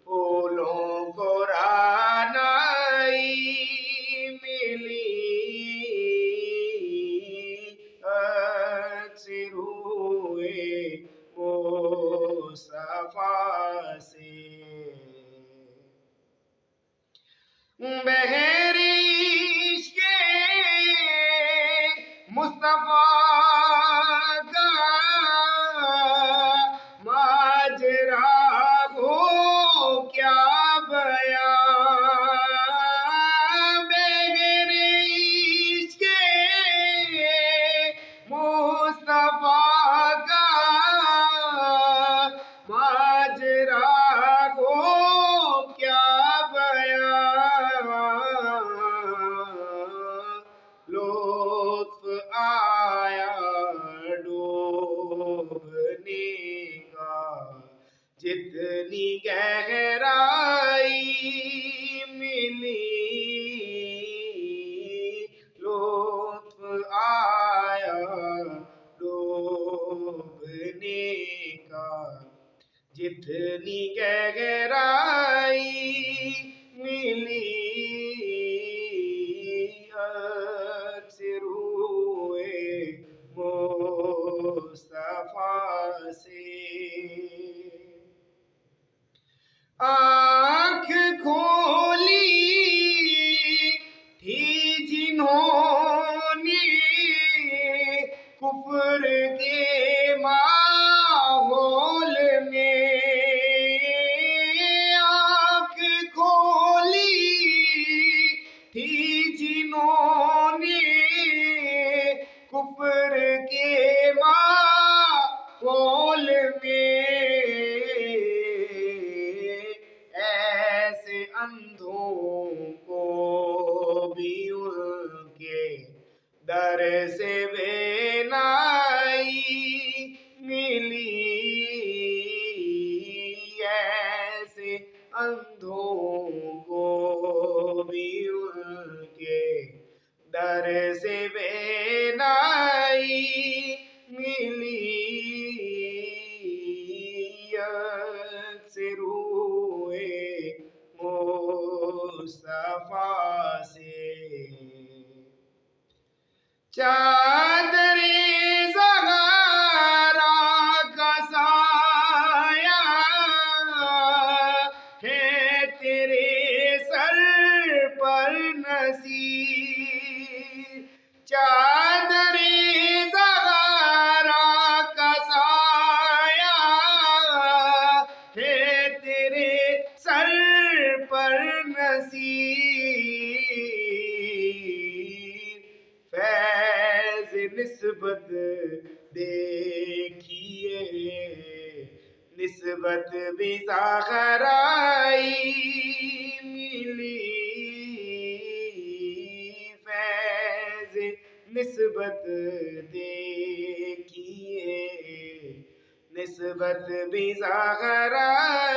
پھولوں کو رانائی ملی عکس روئے مصطفیٰ سے بہر عشق مصطفیٰ کا ماجرا ہو کیا بیان بغیر عشق مصطفیٰ کا ماجرا ہو کیا بیان لطف آیا ڈوبنے کا جتنی گہرائی ملی لطف آیا ڈوبنے کا جتنی گہرائی ملی عکس روئے مصطفیٰ سے آنکھ کھولی تھی جنہوں نے کفر کے ماحول میں آنکھ کھولی تھی جنہوں نے کفر کے ماحول میں ایسے اندھوں کو بھی ان کے در سے بینائی ملی ایسے اندھوں کو بھی ان کے در سے بینائی ملی عکس روئے مصطفیٰ سے چادر زغارا کا سایہ ہے تیرے سر پر نثیر چادر زغارا کا سایہ ہے تیرے سر پر نثیر فیض نسبت دیکھیے نسبت بھی زغرائی ملی فیض نسبت دیکھیے نسبت بھی زغرائی